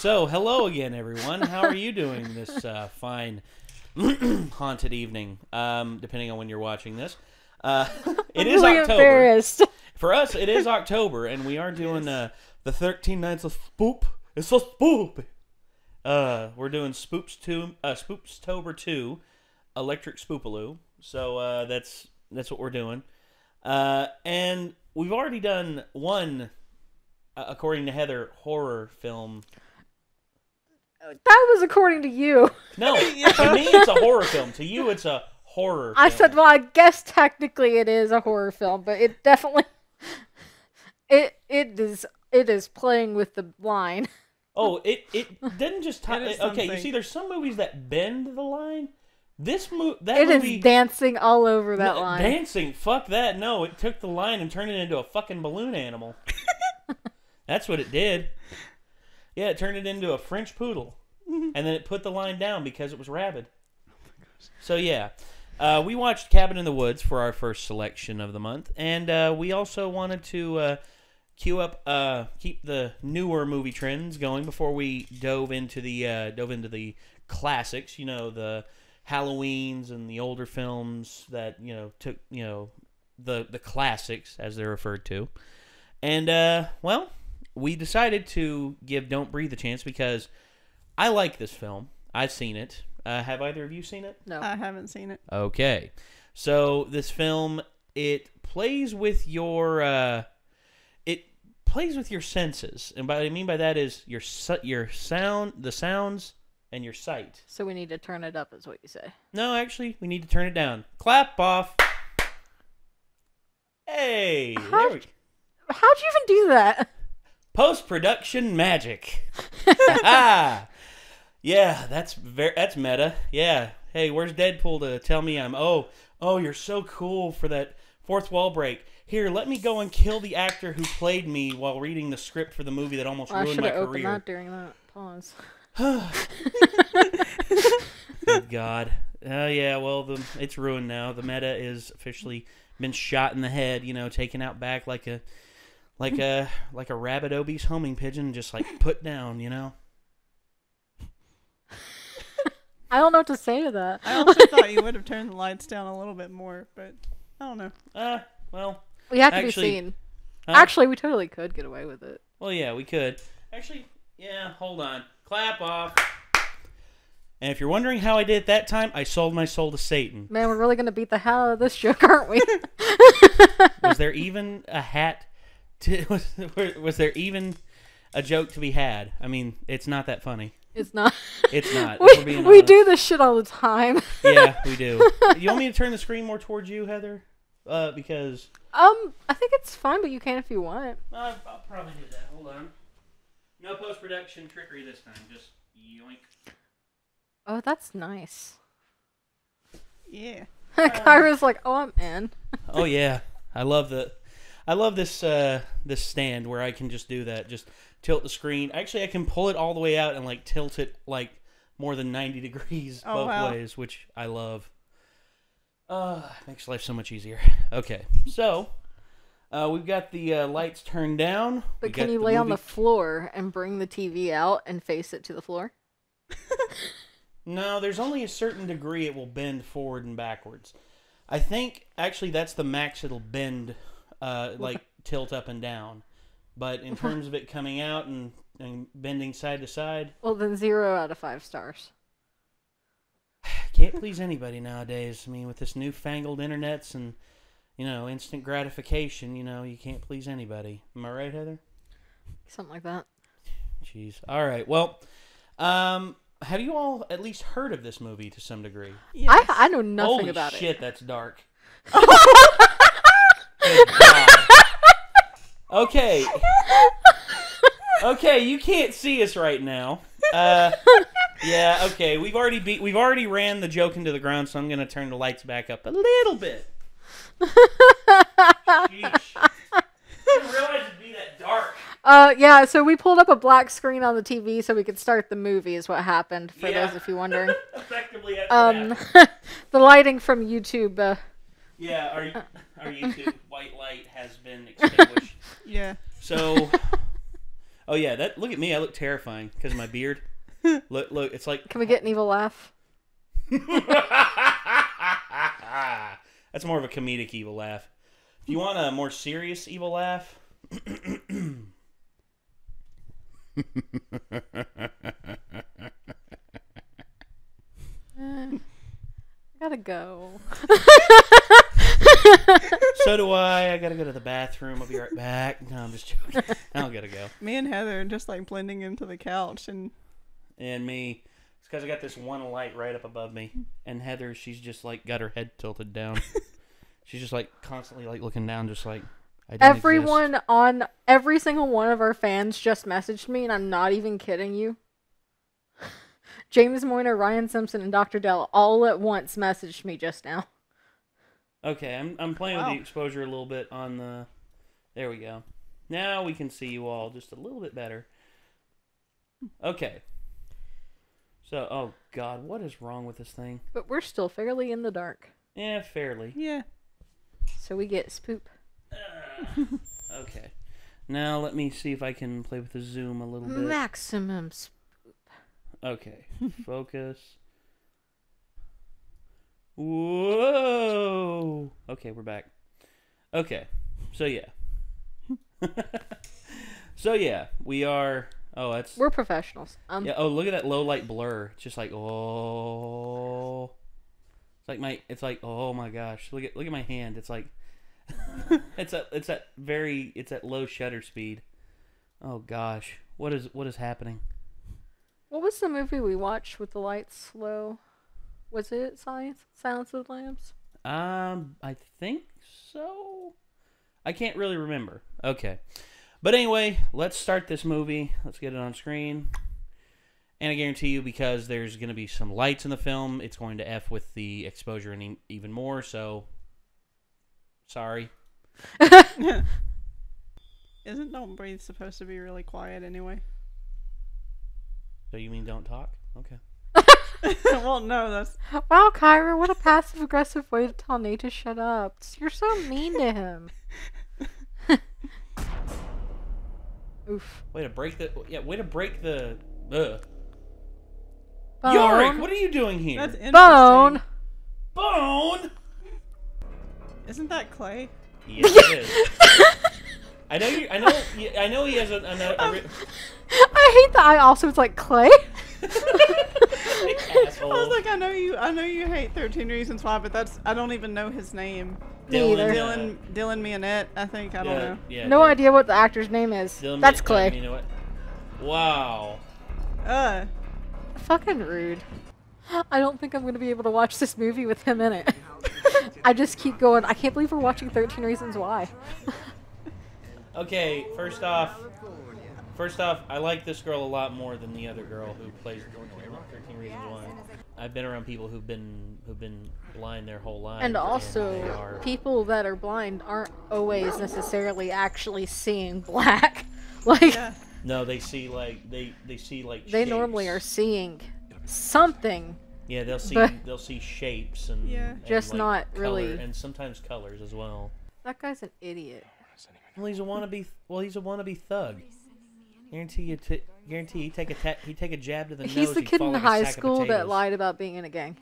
So, hello again, everyone. How are you doing this fine haunted evening? Depending on when you're watching this. It is October. Embarrassed. For us, it is October, and we are doing the 13 Nights of Spoop. It's so Spoop. We're doing Spoopstober 2, Electric Spoopaloo. So that's what we're doing. And we've already done one, according to Heather, horror film. That was according to you. No, to me it's a horror film. To you it's a horror film. I said, well, I guess technically it is a horror film, but it definitely it is playing with the line. Oh, it didn't just okay, you something. see there's some movies that bend the line. This movie Is dancing all over that line. Dancing, fuck that. No, it took the line and turned it into a fucking balloon animal. That's what it did. Yeah, it turned it into a French poodle. And then it put the line down because it was rabid. Oh my gosh. So yeah, we watched Cabin in the Woods for our first selection of the month. And we also wanted to keep the newer movie trends going before we dove into the classics, you know, the Halloweens and the older films that, you know, took, you know, the classics as they're referred to. And well, we decided to give Don't Breathe a chance because I like this film. I've seen it. Have either of you seen it? No. I haven't seen it. Okay. So this film, it plays with your senses. And what I mean by that is your sound, the sounds, and your sight. So we need to turn it up, is what you say. No, actually, we need to turn it down. Clap off. Hey. How'd you even do that? Post-production magic. Yeah, that's meta. Yeah. Hey, where's Deadpool to tell me oh, you're so cool for that fourth wall break. Here, let me go and kill the actor who played me while reading the script for the movie that almost ruined my career. I should have opened that during that pause. Good God. Yeah, well, it's ruined now. The meta is officially been shot in the head, you know, taken out back like a rabid obese homing pigeon, just like put down, you know. I don't know what to say to that. I also thought you would have turned the lights down a little bit more, but I don't know. Well, we have to actually, be seen. Actually, we totally could get away with it. Well, yeah, we could. Actually, yeah, hold on. Clap off. And if you're wondering how I did it that time, I sold my soul to Satan. Man, we're really going to beat the hell out of this joke, aren't we? Was there even a hat? Was there even a joke to be had? I mean, it's not that funny. It's not. It's not. We do this shit all the time. Yeah, we do. You want me to turn the screen more towards you, Heather? Because... I think it's fine, but you can if you want. I'll probably do that. Hold on. No post-production trickery this time. Just yoink. Oh, that's nice. Yeah. Kyra's like, oh, I'm in. Oh, yeah. I love this this stand where I can just do that. Just tilt the screen. Actually, I can pull it all the way out and like tilt it like more than 90 degrees both ways, which I love. Makes life so much easier. Okay, so we've got the lights turned down. But can you lay on the floor and bring the TV out and face it to the floor? No, there's only a certain degree it will bend forward and backwards. I think actually that's the max it'll bend, like tilt up and down. But in terms of it coming out and bending side to side, well, then 0 out of 5 stars. Can't please anybody nowadays. I mean, with this newfangled internets and, you know, instant gratification, you know, you can't please anybody. Am I right, Heather? Something like that. Jeez. All right. Well, have you all at least heard of this movie to some degree? Yes. I know nothing about it. Holy shit, that's dark. Good God. Okay. Okay, you can't see us right now. Yeah, okay. We've already ran the joke into the ground, so I'm gonna turn the lights back up a little bit. Sheesh. I didn't realize it'd be that dark. Yeah, so we pulled up a black screen on the TV so we could start the movie is what happened, for those of you wondering. Effectively, that's what happened. The lighting from YouTube. Yeah, our YouTube white light has been extinguished. Yeah. So, Oh yeah, look at me. I look terrifying because of my beard. Look, it's like. Can we get an evil laugh? That's more of a comedic evil laugh. If you want a more serious evil laugh. Gotta go. So do I. I gotta go to the bathroom. I'll be right back. No, I'm just joking. I don't gotta go. Me and Heather are just like blending into the couch, and me. It's because I got this one light right up above me. And Heather, she's just like got her head tilted down. She's just like constantly like looking down, just like I don't Everyone exist. on every single one of our fans just messaged me, and I'm not even kidding you. James Moyner, Ryan Simpson, and Dr. Dell all at once messaged me just now. Okay, I'm playing with the exposure a little bit on the. There we go. Now we can see you all just a little bit better. Okay. So, oh God, what is wrong with this thing? But we're still fairly in the dark. Yeah, fairly. yeah. So we get Spoop. Okay. Now let me see if I can play with the zoom a little bit. Maximum Spoop. Okay. Focus. Whoa. Okay, we're back. Okay. So yeah. We are. Oh, that's. We're professionals. Yeah. Oh, look at that low light blur. It's just like oh. It's like oh my gosh. Look at my hand. It's like. it's that low shutter speed. Oh gosh. What is happening? What was the movie we watched with the lights low? Was it Silence of the Lambs? I think so. I can't really remember. Okay. But anyway, let's start this movie. Let's get it on screen. And I guarantee you, because there's going to be some lights in the film, it's going to F with the exposure and even more, so sorry. Isn't Don't Breathe supposed to be really quiet anyway? So you mean don't talk? Okay. Well, no, that's... Wow, Kyra, what a passive-aggressive way to tell Nate to shut up. You're so mean to him. Oof. Way to break the... Bone. Yorick, what are you doing here? That's interesting. Bone! Bone! Isn't that Clay? Yes, it is. I know he has I hate that I also was like, Clay? Asshole. I was like, I know you hate 13 Reasons Why, but I don't even know his name. Me either. Dylan Mionette, I think. I don't know. Yeah, No idea what the actor's name is. That's Clay. You know what? Wow. Fucking rude. I don't think I'm going to be able to watch this movie with him in it. I just keep going, I can't believe we're watching 13 Reasons Why. Okay, first off, I like this girl a lot more than the other girl who plays 13 Reasons Why. I've been around people who've been blind their whole lives. And also, people that are blind aren't always necessarily actually seeing black. Like, no, they see like they see like they shapes. normally are seeing something. Yeah, they'll see shapes and just like not color, really. and sometimes colors as well. That guy's an idiot. Well, he's a wannabe thug. Guarantee he take a jab to the nose. He's the kid in high school that lied. lied about being in a gang.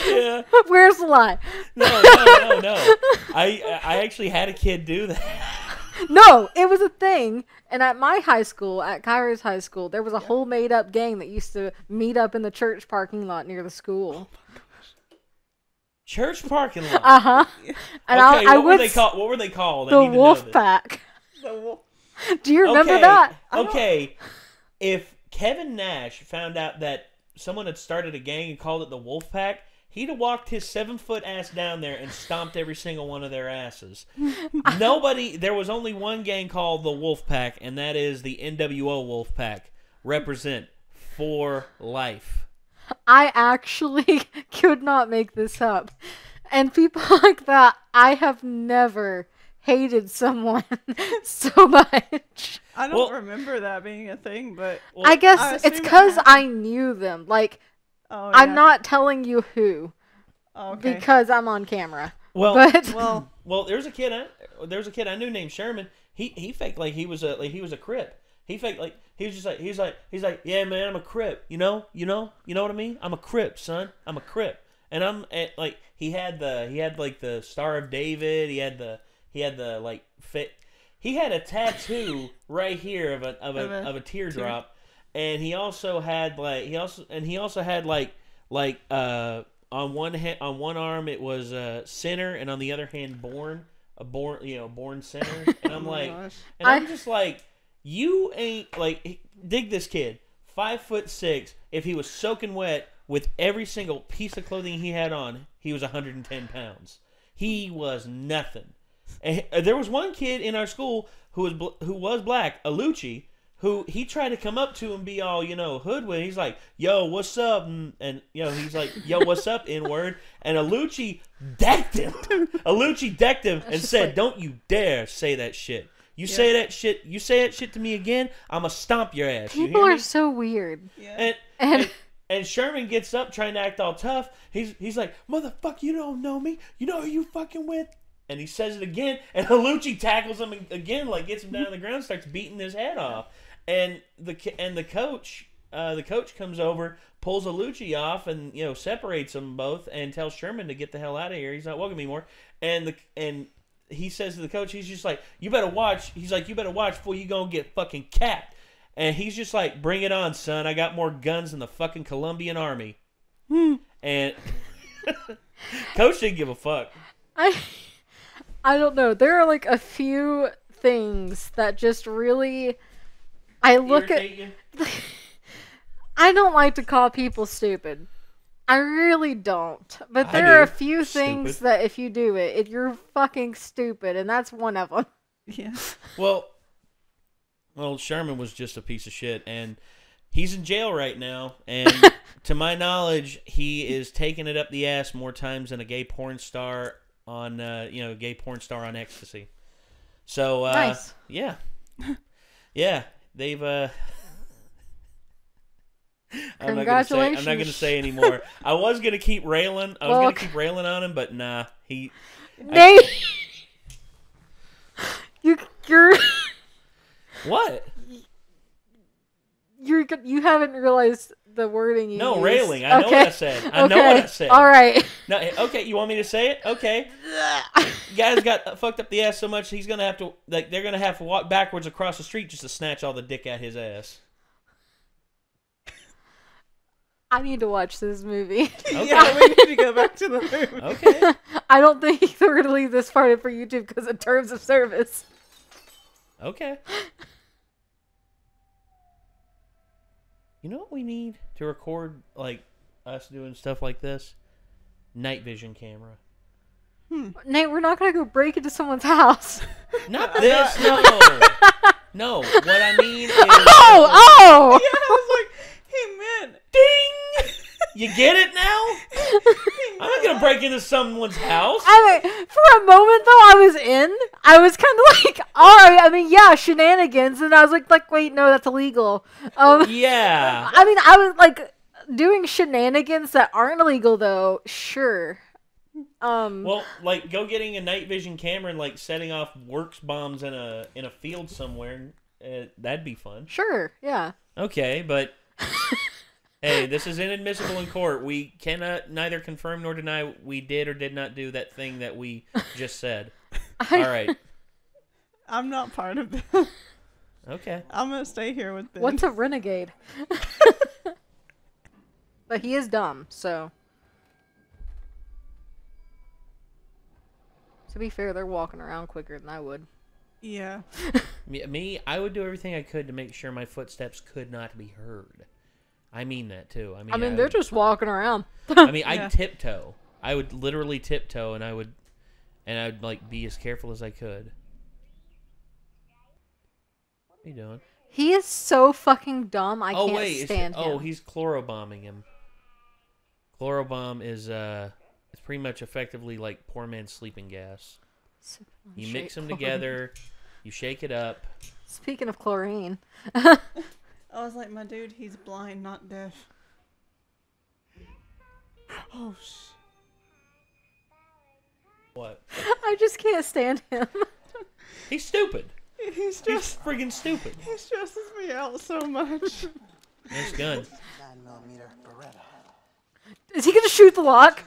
Yeah. Where's the lie? No. I actually had a kid do that. No, it was a thing. And at my high school, at Kyra's high school, there was a whole made-up gang that used to meet up in the church parking lot near the school. Church parking lot. Uh-huh. And okay, I what were they called? The Wolf Pack. Do you remember that? Okay. If Kevin Nash found out that someone had started a gang and called it the Wolf Pack, he'd have walked his 7-foot ass down there and stomped every single one of their asses. There was only one gang called the Wolf Pack, and that is the NWO Wolf Pack. Represent for life. I actually could not make this up. And people like that, I have never hated someone so much. I don't remember that being a thing, but... Well, I guess it's because I knew them. Like, I'm not telling you who. Because I'm on camera. Well, but well, there's a kid I knew named Sherman. he faked like he was a Crip. He faked like he was just like he's like yeah man, I'm a Crip. You know what I mean? I'm a Crip, son. I'm a Crip. And I'm like he had like the Star of David. He had the like fit. He had a tattoo right here of a teardrop, and he also had like on one arm it was sinner, and on the other hand born sinner. And I'm like, and I'm just like, you ain't like, dig this kid, 5'6". If he was soaking wet with every single piece of clothing he had on, he was 110 pounds. He was nothing. And there was one kid in our school who was black, Alucci, who he tried to come up to and be all, hoodwink. He's like, yo, what's up? And he's like, yo, what's up, N-word? And Alucci decked him. And said, like, don't you dare say that shit. You say that shit to me again, I'ma stomp your ass. People are so weird. Yeah. And Sherman gets up trying to act all tough. He's like, motherfucker, you don't know me. You know who you fucking with? And he says it again, and Alucci tackles him again, like gets him down on the ground, starts beating his head off. And the coach comes over, pulls Alucci off, and separates them both, and tells Sherman to get the hell out of here. He's not welcome anymore. And he says to the coach, he's just like, you better watch. He's like, you better watch before you gonna get fucking capped. And he's just like, bring it on, son. I got more guns than the fucking Colombian army. And coach didn't give a fuck. I don't know. There are like a few things that just really, I look at. I don't like to call people stupid. I really don't. But there are a few things that if you do it, you're fucking stupid, and that's one of them. Yeah. Well, Sherman was just a piece of shit, and he's in jail right now. And to my knowledge, he is taking it up the ass more times than a gay porn star on ecstasy. So nice. Yeah, they've I'm not gonna say anymore. I was gonna keep railing. Gonna keep railing on him, but nah. Nate, you're what? You haven't realized the wording you used. Railing. I know what I said. I know what I said. All right. No, okay, you want me to say it? Okay. Guy's got fucked up the ass so much he's gonna have to they're gonna have to walk backwards across the street just to snatch all the dick out his ass. I need to watch this movie. Okay. Yeah, we need to go back to the movie. Okay. I don't think they're going to leave this part in for YouTube because of terms of service. Okay. You know what we need to record, like, us doing stuff like this? Night vision camera. Nate, we're not going to go break into someone's house. Not this, no. No, what I mean is... Oh! Yeah, I was like, he meant... Ding! You get it now? I'm not going to break into someone's house. I mean, for a moment, though, I was kind of like, all right, I mean, yeah, shenanigans. And I was like, wait, no, that's illegal. Yeah. I mean, I was like, doing shenanigans that aren't illegal, though, sure. Well, like, go getting a night vision camera and, like, setting off works bombs in a field somewhere. That'd be fun. Sure, yeah. Okay, but... Hey, this is inadmissible in court. We cannot neither confirm nor deny we did or did not do that thing that we just said. All right. I'm not part of this. Okay. I'm going to stay here with Ben. What's a renegade? But he is dumb, so... To be fair, they're walking around quicker than I would. Yeah. Me, I would do everything I could to make sure my footsteps could not be heard. I mean that, too. I mean they're just walking around. I'd tiptoe. I would literally tiptoe, and I'd like be as careful as I could. What are you doing? He is so fucking dumb, I can't stand him. Oh, he's chlorobombing him. Chlorobomb is, it's pretty much effectively like poor man's sleeping gas. You mix them together, you shake it up. Speaking of chlorine. I was like, my dude, he's blind, not deaf. Oh, What? I just can't stand him. He's stupid. He's He's friggin' stupid. He stresses me out so much. Nice gun. 9mm Beretta. Is he gonna shoot the lock?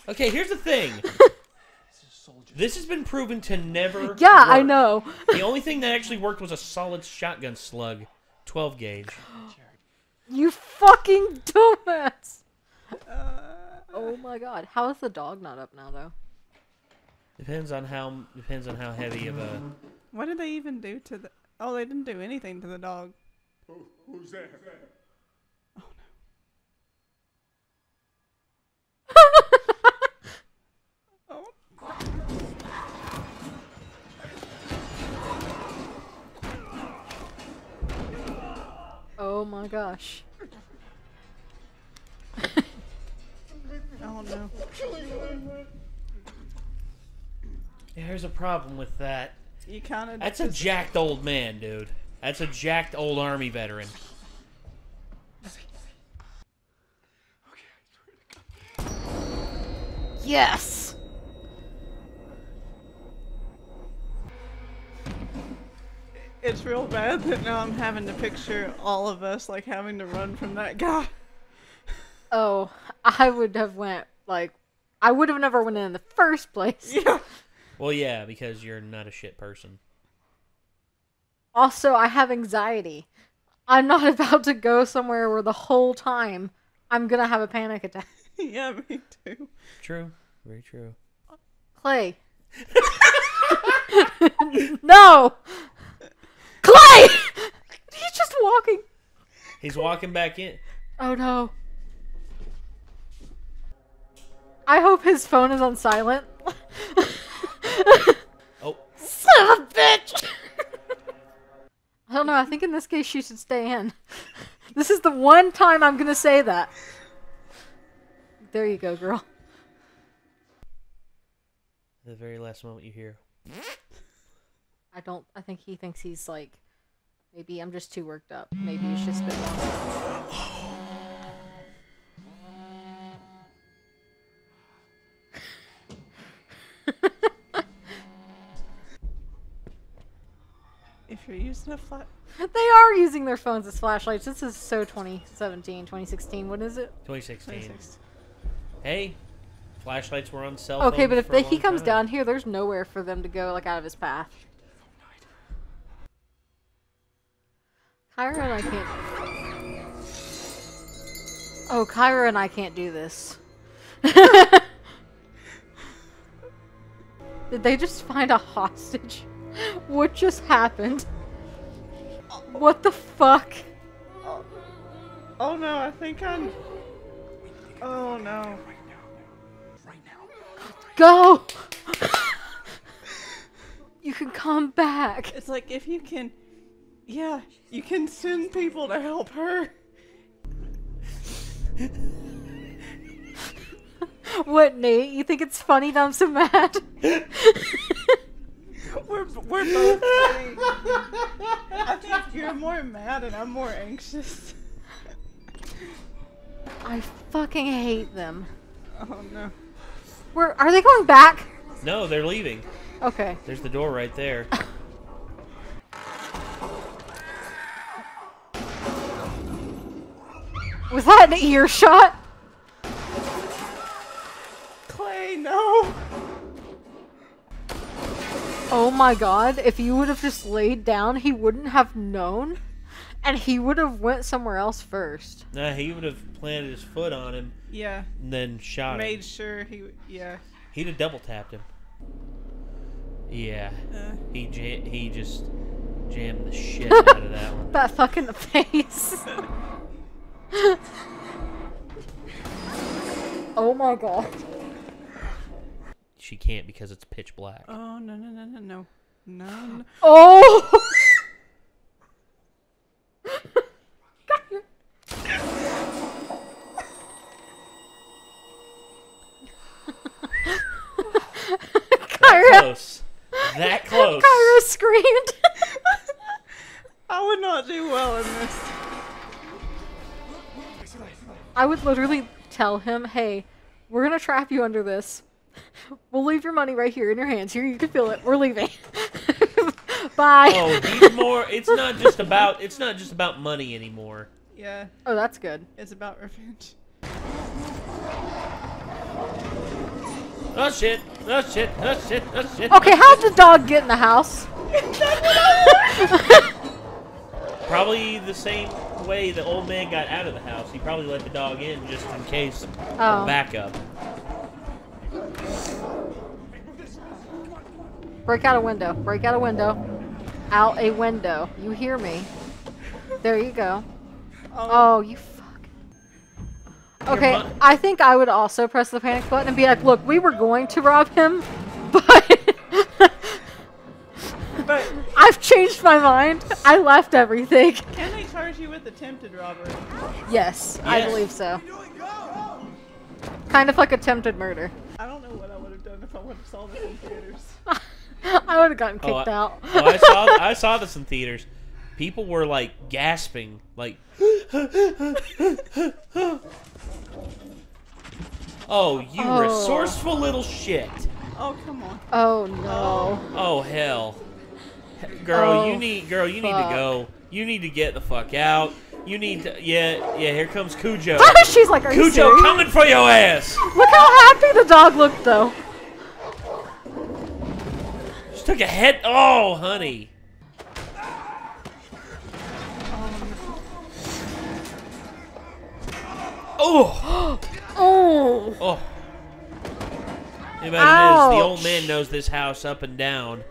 Okay, here's the thing. This has been proven to never Yeah, work. I know. The only thing that actually worked was a solid shotgun slug. 12 gauge. You fucking dumbass. Oh my god. How is the dog not up now, though? Depends on how heavy of a... What did they even do to the... Oh, they didn't do anything to the dog. Who's there? Oh. Oh my gosh. Oh no. There's a problem with that. You kind of... That's a jacked old man, dude. That's a jacked old Army veteran. Yes! It's real bad that now I'm having to picture all of us like having to run from that guy. Oh, I would have went, like... I would have never went in the first place. Yeah. Well, yeah, because you're not a shit person. Also, I have anxiety. I'm not about to go somewhere where the whole time I'm gonna have a panic attack. Yeah, me too. True. Very true. Clay. No! Clay! He's just walking. He's walking back in. Oh no. I hope his phone is on silent. Oh. Son of a bitch! I don't know, I think in this case she should stay in. This is the one time I'm gonna say that. There you go, girl. The very last moment you hear. I think he thinks he's like, maybe I'm just too worked up. Maybe it's just been long. If you're using a flat... They are using their phones as flashlights. This is so 2017, 2016. What is it? 2016. 26. Hey, flashlights were on cell phones. Okay, but if for a he long comes time. down here, there's nowhere for them to go, like, out of his path. Kyra and I can't... Oh, Kyra and I can't do this. Did they just find a hostage? What just happened? What the fuck? Oh no, I think I'm... Oh no. Go! You can come back. It's like if you can... Yeah, you can send people to help her. What, Nate? You think it's funny that I'm so mad? We're both getting... I think you're more mad and I'm more anxious. I fucking hate them. Oh no. Where are they going back? No, they're leaving. Okay. There's the door right there. Was that an earshot? Clay, no! Oh my god, if you would have just laid down, he wouldn't have known. And he would have went somewhere else first. Nah, he would have planted his foot on him Yeah. and then shot Made him. sure he... Yeah. He'd have double tapped him. Yeah. He just jammed the shit out of that one. That fuck in the face. Oh my god. She can't because it's pitch black. Oh, no, no, no, no, no. No, no. Oh! That close. That close. Kyra screamed. I would not do well in this. I would literally tell him, hey, we're gonna trap you under this. We'll leave your money right here in your hands. Here, you can feel it. We're leaving. Bye. Oh, he's more. It's not just about money anymore. Yeah, Oh, that's good. it's about revenge. Oh shit! Oh shit! Oh shit! Oh shit! Okay, how'd the dog get in the house? Probably the same way the old man got out of the house. He probably let the dog in just in case. Oh. Backup. Break out a window. Break out a window. Out a window. You hear me? There you go. Oh, you fuck. Okay, I think I would also press the panic button and be like, look, we were going to rob him, but I've changed my mind. I left everything. Can they charge you with attempted robbery? Yes, I believe so. Kind of like attempted murder. I don't know what I would have done if I would have saw this in theaters. I would have gotten kicked out. I saw this in theaters. People were like gasping, like. Oh, you resourceful little shit. Oh, come on. Oh no. Oh hell. Girl, you need to go. You need to get the fuck out. You need to yeah, here comes Cujo. She's like, are you Cujo serious? coming for your ass. Look how happy the dog looked though. Just took a head. Oh, honey. Oh. Oh. Oh. It is. The old man knows this house up and down.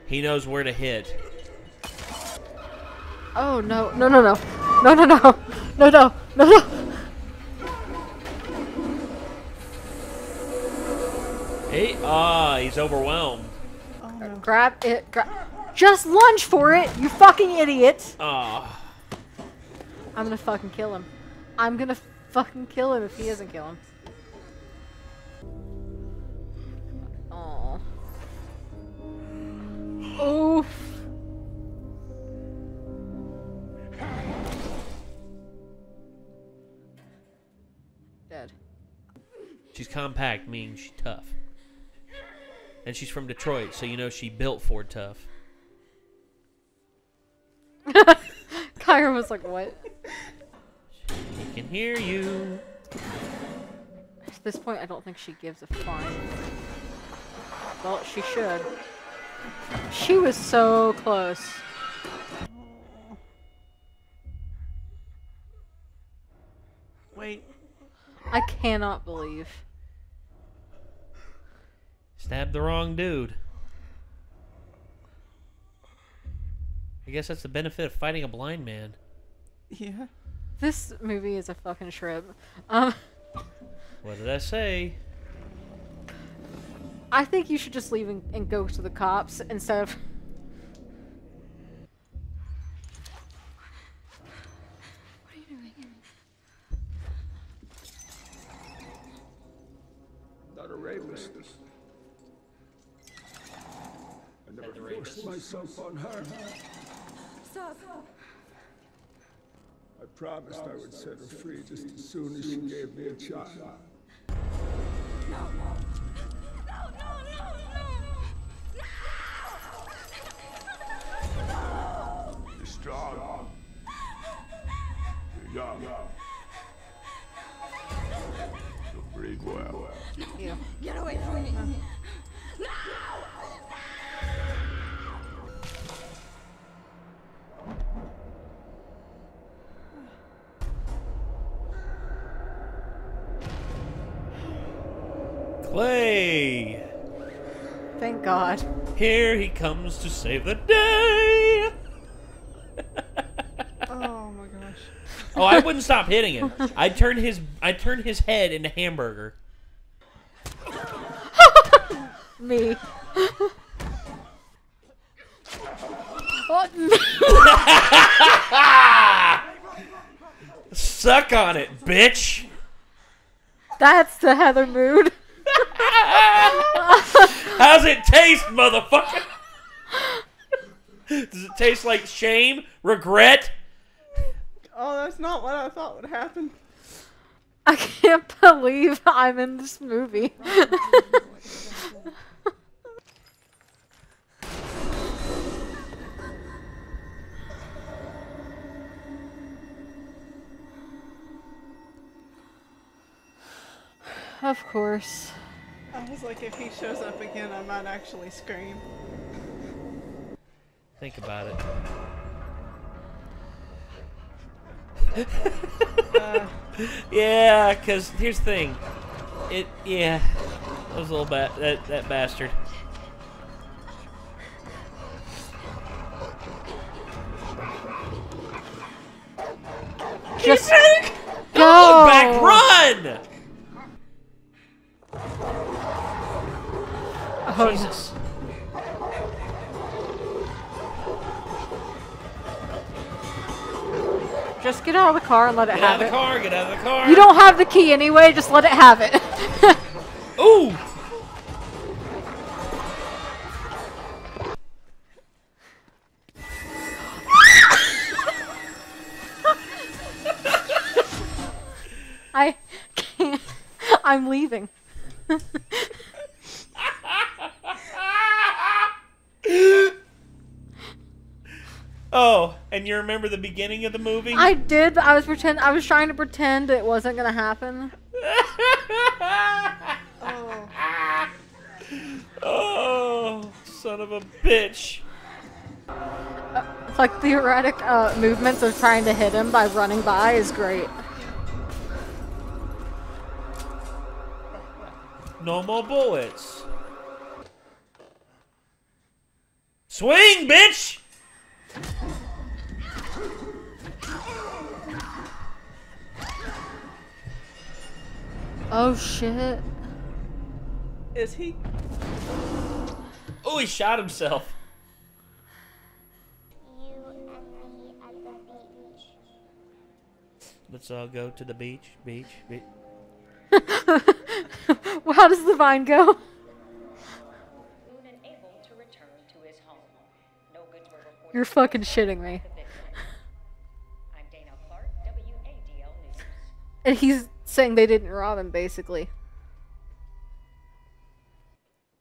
He knows where to hit. Oh no. No no no. No no no. No no. No no. Hey, he's overwhelmed. Oh, no. Grab it. Just lunge for it, you fucking idiot. Ah. I'm gonna fucking kill him. I'm gonna fucking kill him if he doesn't kill him. Oh. Oof. Dead. She's compact, meaning she's tough. And she's from Detroit, so you know she built for tough. Kyra was like, what? He can hear you. At this point, I don't think she gives a flying. Well, she should. She was so close. Wait. I cannot believe. Stabbed the wrong dude. I guess that's the benefit of fighting a blind man. Yeah. This movie is a fucking shrimp. What did I say? I think you should just leave and go to the cops instead of... What are you doing? Not a rapist. I never forced myself on her. Stop. I promised I would set her free just as soon as she gave me a child. You're strong. You're young. You'll breed well. You. Get away from me. Clay! Thank God. Here he comes to save the day! Oh my gosh. Oh, I wouldn't stop hitting him. I'd turn his head into hamburger. Me. Suck on it, bitch! That's the Heather mood. How's it taste, motherfucker? Does it taste like shame? Regret? Oh, that's not what I thought would happen. I can't believe I'm in this movie. Of course. I was like, if he shows up again, I might actually scream. Think about it. Yeah, because here's the thing. Yeah, that was a little that bastard. Just go! Oh, back run! Oh, Jesus. Just get out of the car and let it have it. Get out of the car. You don't have the key anyway, just let it have it. Ooh! I can't. I'm leaving. Oh, and you remember the beginning of the movie? I did, but I was trying to pretend it wasn't gonna happen. Oh, son of a bitch. It's like the erratic movements of trying to hit him by running by is great. No more bullets. Swing, bitch! Oh shit. Is he? Oh, he shot himself. You and me at the beach. Let's all go to the beach. Well, how does the vine go? Able to return to his home. No goods were reported. You're fucking shitting me. I'm Dana Clark, WADL News. And he's saying they didn't rob him, basically.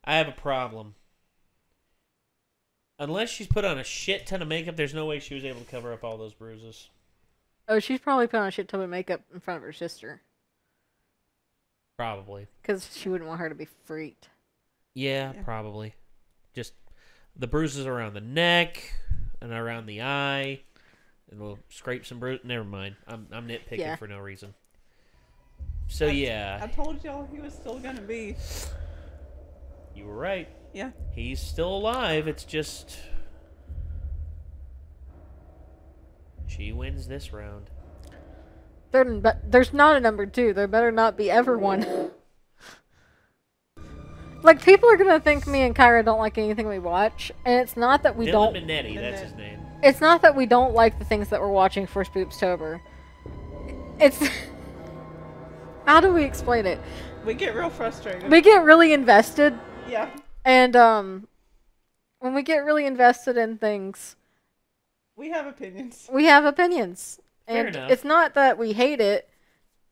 I have a problem. Unless she's put on a shit ton of makeup, there's no way she was able to cover up all those bruises. Oh, she's probably put on a shit ton of makeup in front of her sister. Probably. Because she wouldn't want her to be freaked. Yeah, probably. Just the bruises around the neck and around the eye. And we'll scrape some bruise. Never mind. I'm nitpicking for no reason. So, yeah. I told y'all he was still gonna be. You were right. Yeah. He's still alive. It's just... she wins this round. There's not a number 2. There better not be ever one. Like, people are gonna think me and Kyra don't like anything we watch, and it's not that we don't... Minetti, that's his name. It's not that we don't like the things that we're watching for Spoopstober. It's... How do we explain it? We get real frustrated. We get really invested. Yeah. And, when we get really invested in things... We have opinions. We have opinions. Fair And enough. it's not that we hate it.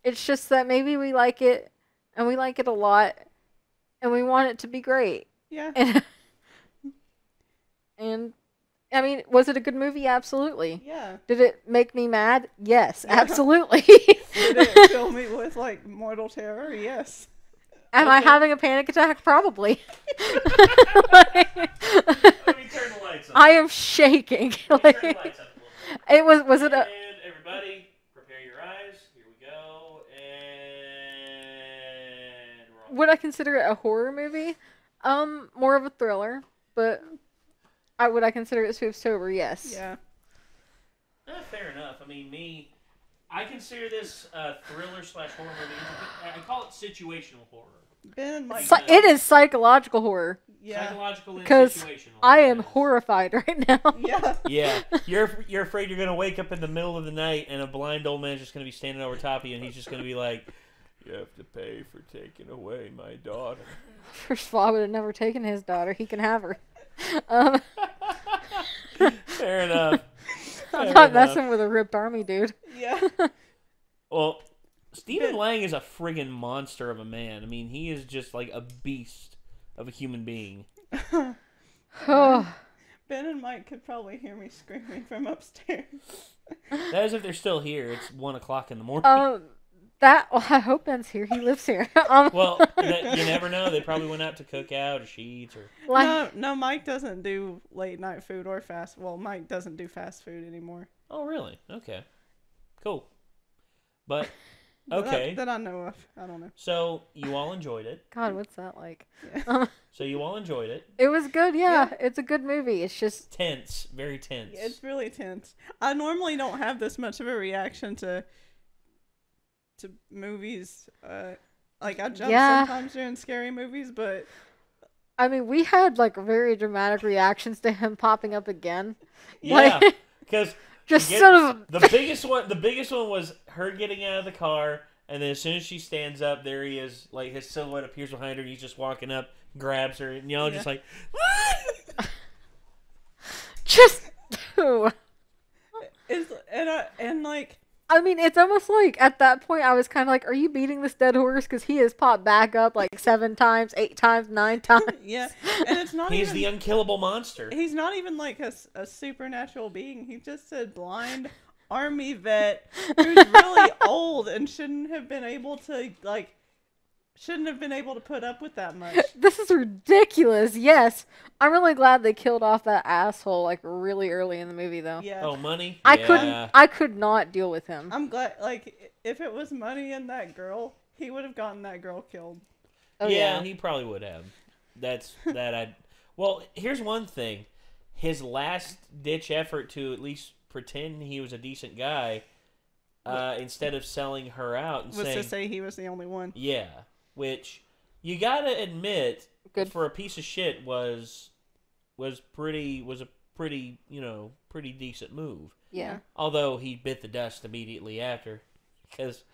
It's just that maybe we like it, and we like it a lot, and we want it to be great. Yeah. And I mean, was it a good movie? Absolutely. Yeah. Did it make me mad? Yes, absolutely. Did it fill me with, like, mortal terror? Yes. Am I having a panic attack? Probably. Let me turn the lights on. I am shaking. Let me turn the lights up a little bit. Was it a... And everybody, prepare your eyes. Here we go. And... roll. Would I consider it a horror movie? More of a thriller, but would I consider it Spoopstober? Yes. Yeah. Fair enough. I mean, I consider this a thriller/horror movie. I call it situational horror. Ben, like, It is psychological horror. yeah. Psychological and Because situational. I am horrified right now. Yeah. Yeah, you're afraid you're gonna wake up in the middle of the night and a blind old man's just gonna be standing over top of you and he's just gonna be like, "You have to pay for taking away my daughter." First of all, I would have never taken his daughter. He can have her. Fair enough. I'm not messing with a ripped army dude. Yeah. Well, Stephen Lang is a friggin' monster of a man. I mean, he is just like a beast of a human being. Oh. Ben and Mike could probably hear me screaming from upstairs. That is if they're still here. It's 1 o'clock in the morning. I hope Ben's here. He lives here. Well, you never know. They probably went out to cook out or sheets or. No, Mike doesn't do late night food or fast. Well, Mike doesn't do fast food anymore. Oh, really? Okay, cool. But okay, that I know of. I don't know. So you all enjoyed it. God, what's that like? Yeah. So you all enjoyed it. It was good. Yeah, it's a good movie. It's just tense, very tense. It's really tense. I normally don't have this much of a reaction to movies. Like I jump sometimes during scary movies, but I mean, we had like very dramatic reactions to him popping up again. Yeah, because just sort of the biggest one was her getting out of the car, and then as soon as she stands up, there he is. Like his silhouette appears behind her, and he's just walking up, grabs her, and y'all just like, just and like. I mean, it's almost like, at that point, I was kind of like, are you beating this dead horse? Because he has popped back up like 7 times, 8 times, 9 times. Yeah, and it's not He's the unkillable monster. He's not even like a supernatural being. He's just a blind army vet who's really old and shouldn't have been able to put up with that much. This is ridiculous. Yes. I'm really glad they killed off that asshole like really early in the movie though. Yeah. Oh, Money? I could not deal with him. I'm glad, like, if it was Money and that girl, he would have gotten that girl killed. Oh, yeah, he probably would have. Well, here's one thing. His last ditch effort to at least pretend he was a decent guy, instead of selling her out and was to say he was the only one. Yeah. Which you gotta admit, good for a piece of shit, was a pretty decent move. Yeah. Although he bit the dust immediately after, because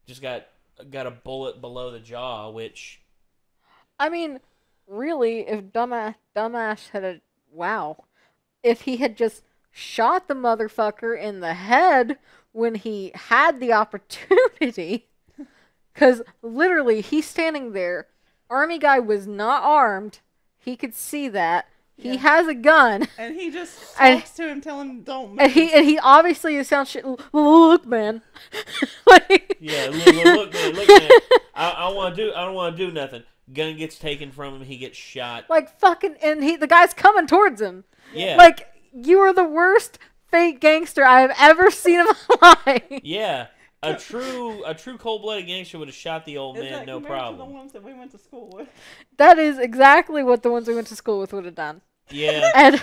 just got a bullet below the jaw. Which, I mean, really, if dumbass had if he had just shot the motherfucker in the head when he had the opportunity. Because literally, he's standing there. Army guy was not armed. He could see that. Yeah. He has a gun. And he just talks to him, telling him don't move. And he obviously sounds shit. Look, man. Yeah, look, man. I don't want to do nothing. Gun gets taken from him. He gets shot. Like fucking, and the guy's coming towards him. Yeah. Like, you are the worst fake gangster I have ever seen in my life. Yeah. A true cold-blooded gangster would have shot the old man, no problem. To the ones that we went to school with. That is exactly what the ones we went to school with would have done. Yeah. And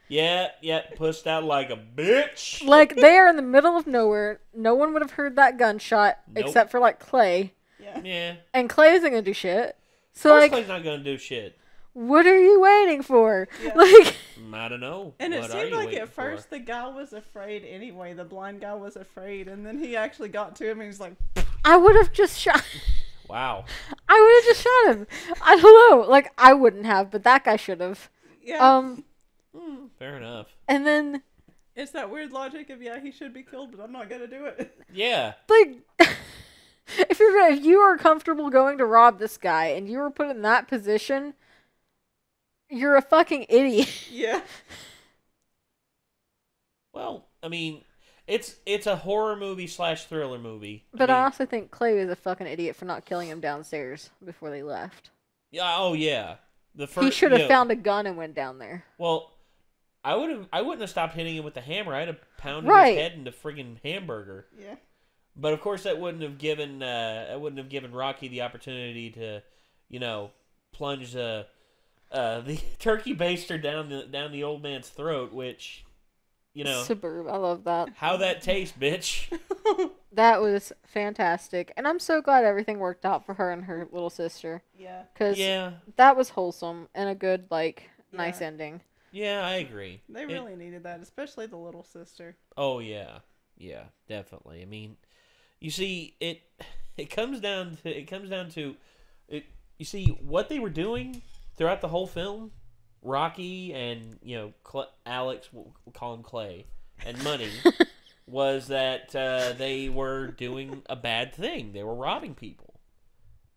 yeah, pussed out like a bitch. Like, they are in the middle of nowhere. No one would have heard that gunshot except for like Clay. Yeah. And Clay isn't gonna do shit. So of course like, Clay's not gonna do shit. What are you waiting for? Yeah. Like, I don't know. And it seemed like at first the guy was afraid anyway. The blind guy was afraid, and then he actually got to him and he's like, I would have just shot. Wow. I would have just shot him. I don't know. Like, I wouldn't have, but that guy should have. Yeah. Fair enough. And then it's that weird logic of he should be killed, but I'm not gonna do it. Yeah. Like, if you are comfortable going to rob this guy and you were put in that position, you're a fucking idiot. Yeah. Well, I mean, it's a horror movie / thriller movie. But I also think Clay was a fucking idiot for not killing him downstairs before they left. Yeah. Oh yeah. He should have found a gun and went down there. Well, I wouldn't have stopped hitting him with the hammer. I'd have pounded his head into friggin' hamburger. Yeah. But of course, that wouldn't have given Rocky the opportunity to, plunge the turkey baster down the old man's throat, which, Suburb, I love that. How that tastes, bitch. That was fantastic, and I'm so glad everything worked out for her and her little sister. Yeah. Because that was wholesome and a good, nice ending. Yeah, I agree. They really needed that, especially the little sister. Oh yeah, definitely. I mean, you see, it comes down to you see what they were doing throughout the whole film. Rocky and Alex, we'll call him Clay, and Money, was that they were doing a bad thing. They were robbing people,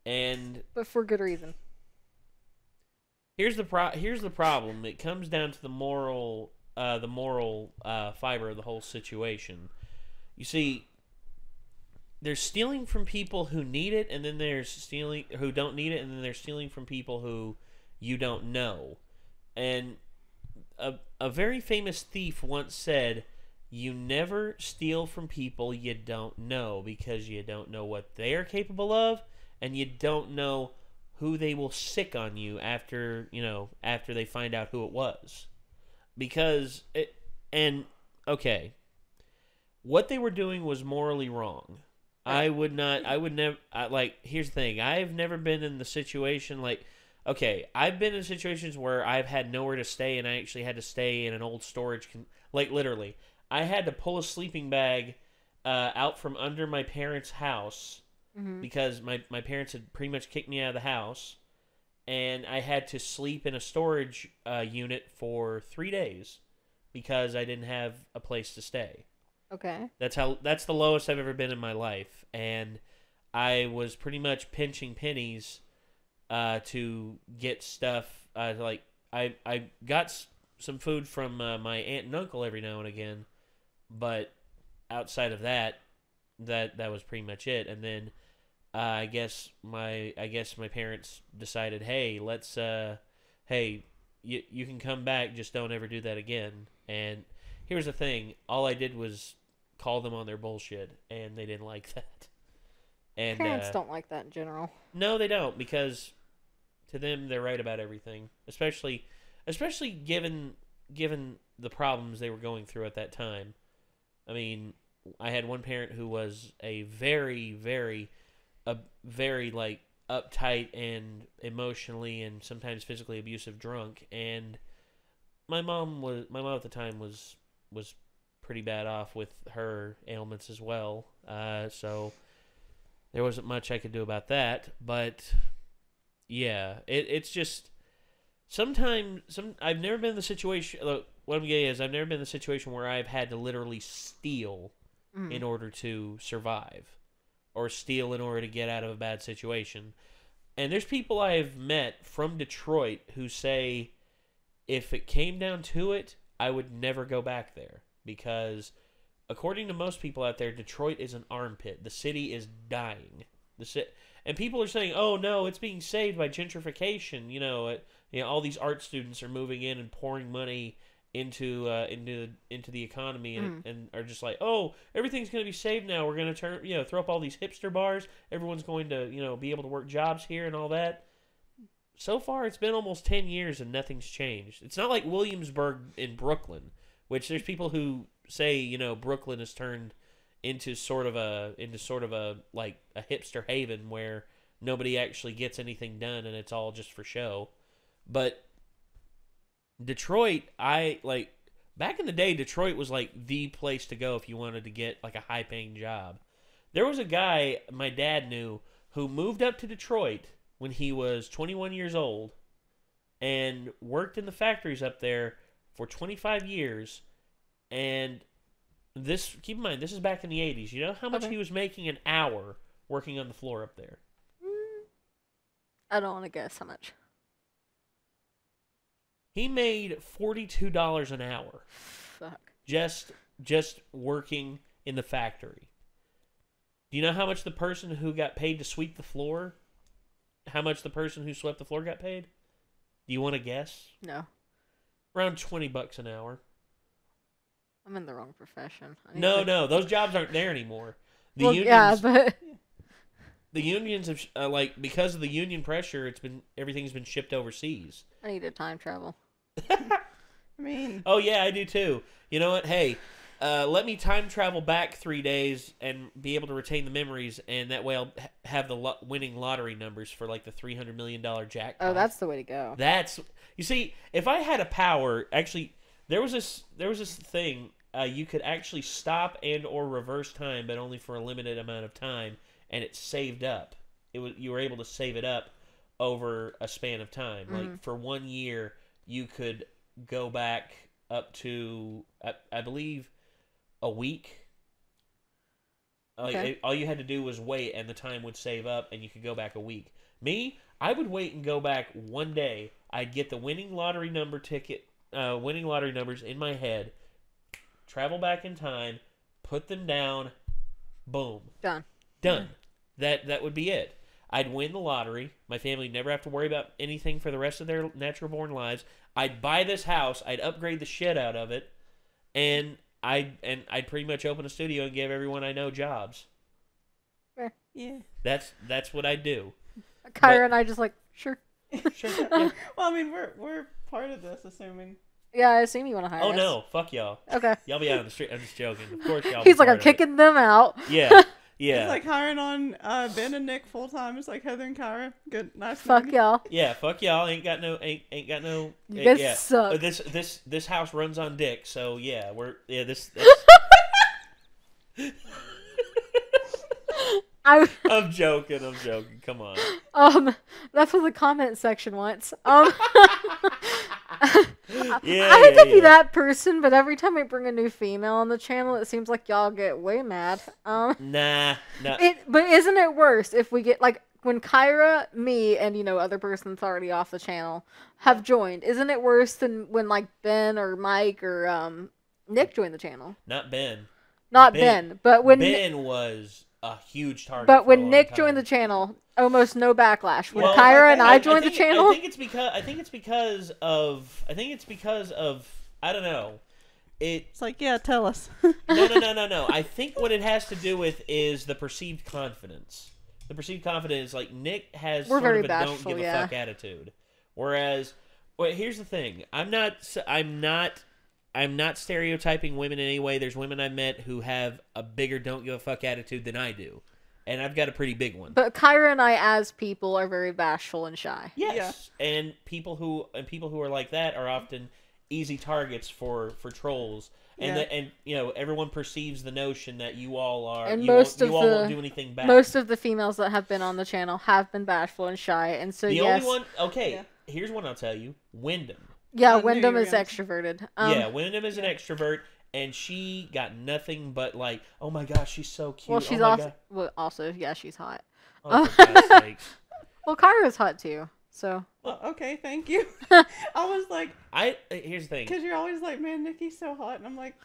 but for good reason. Here's the problem. It comes down to the moral fiber of the whole situation. You see, there's stealing from people who need it, and then there's stealing who don't need it, and then there's stealing from people who you don't know. And a very famous thief once said, "You never steal from people you don't know, because you don't know what they are capable of, and you don't know who they will sick on you after they find out who it was." Because what they were doing was morally wrong. I would never, here's the thing. I've never been in the situation, I've been in situations where I've had nowhere to stay, and I actually had to stay in an old storage, literally. I had to pull a sleeping bag out from under my parents' house, because my parents had pretty much kicked me out of the house, and I had to sleep in a storage unit for 3 days because I didn't have a place to stay. Okay. That's the lowest I've ever been in my life, and I was pretty much pinching pennies to get stuff. I got some food from my aunt and uncle every now and again, but outside of that was pretty much it. And then I guess my parents decided, hey, you can come back, just don't ever do that again. And here's the thing, all I did was call them on their bullshit, and they didn't like that. And parents don't like that in general. No, they don't, because to them they're right about everything, especially given the problems they were going through at that time. I mean, I had one parent who was a very, very uptight and emotionally and sometimes physically abusive drunk, and my mom at the time was pretty bad off with her ailments as well. So there wasn't much I could do about that. But yeah, it's just sometimes I've never been in the situation. Look, what I'm getting is I've never been in the situation where I've had to literally steal in order to survive, or steal in order to get out of a bad situation. And there's people I've met from Detroit who say, if it came down to it, I would never go back there. Because according to most people out there, Detroit is an armpit. The city is dying. And people are saying, "Oh no, it's being saved by gentrification." All these art students are moving in and pouring money into the economy, and are just like, "Oh, everything's going to be saved now. We're going to throw up all these hipster bars. Everyone's going to be able to work jobs here and all that." So far, it's been almost 10 years and nothing's changed. It's not like Williamsburg in Brooklyn, which there's people who say, Brooklyn has turned into sort of a hipster haven where nobody actually gets anything done and it's all just for show. But Detroit, back in the day, Detroit was the place to go if you wanted to get a high paying job. There was a guy my dad knew who moved up to Detroit when he was 21 years old and worked in the factories up there for 25 years. And keep in mind, this is back in the 80s. You know how much he was making an hour working on the floor up there? I don't want to guess how much. He made $42 an hour. Fuck. Just working in the factory. Do you know how much the person who got paid to sweep the floor, how much the person who swept the floor got paid? Do you want to guess? No. Around $20 an hour. I'm in the wrong profession. No, those jobs aren't there anymore. The unions have because of the union pressure, everything's been shipped overseas. I need to time travel. I mean, oh yeah, I do too. You know what? Hey, let me time travel back 3 days and be able to retain the memories, and that way I'll have the winning lottery numbers for the $300 million jackpot. Oh, that's the way to go. You see, if I had a power, actually, there was this thing. You could actually stop and or reverse time, but only for a limited amount of time, and it saved up. You were able to save it up over a span of time. For 1 year, you could go back up to I believe a week. Okay. All you had to do was wait, and the time would save up, and you could go back a week. Me, I would wait and go back 1 day. I'd get the winning lottery numbers in my head. Travel back in time, put them down, boom. Done. Done. That would be it. I'd win the lottery. My family would never have to worry about anything for the rest of their natural-born lives. I'd buy this house. I'd upgrade the shit out of it, and I'd pretty much open a studio and give everyone I know jobs. Fair. Yeah. That's what I'd do. Kyra and I just like, sure. Sure. Yeah. Well, I mean, we're part of this, assuming. Yeah, I assume you want to hire us. Oh no, fuck y'all. Okay. Y'all be out on the street. I'm just joking. Of course y'all. He's be like, part I'm of kicking them out. it. Yeah. Yeah. It's like hiring on Ben and Nick full time. It's like Heather and Kyra. Good, nice. Fuck meeting. y'all. Yeah, fuck y'all. Ain't got no. You guys yeah. suck. This house runs on dick. So yeah, this. I'm joking. Come on. That's what the comment section wants. Yeah, I hate to be that person, but every time I bring a new female on the channel, it seems like y'all get way mad. Nah. But isn't it worse if we get like when Kyra, me, and other person that's already off the channel have joined? Isn't it worse than when like Ben or Mike or Nick joined the channel? Not Ben. Not Ben, but when Ben was a huge target. But for when a long Nick time. joined the channel, almost no backlash. When Well, Kyra and I joined the channel, I think it's because of I don't know. It's like, yeah, tell us. No. I think what it has to do with is the perceived confidence. The perceived confidence, like Nick has We're sort very of a bashful, don't give a fuck attitude. Whereas, here's the thing: I'm not stereotyping women in any way. There's women I've met who have a bigger don't give a fuck attitude than I do. And I've got a pretty big one. but Kyra and I, as people, are very bashful and shy. Yes. Yeah. And people who are like that are often easy targets for trolls. And everyone perceives the notion that you all are And you won't do anything bad. Most of the females that have been on the channel have been bashful and shy, and so the only one here's one I'll tell you. Wyndham. Yeah, I knew Wyndham you were is gonna- extroverted. Wyndham is an extrovert, and she got nothing but like, oh my gosh, she's so cute. Well, she's also she's hot. Oh, for God's sakes. Well, Kyra's hot too. So Okay, thank you. I was like, here's the thing. because you're always like, man, Nikki's so hot, and I'm like,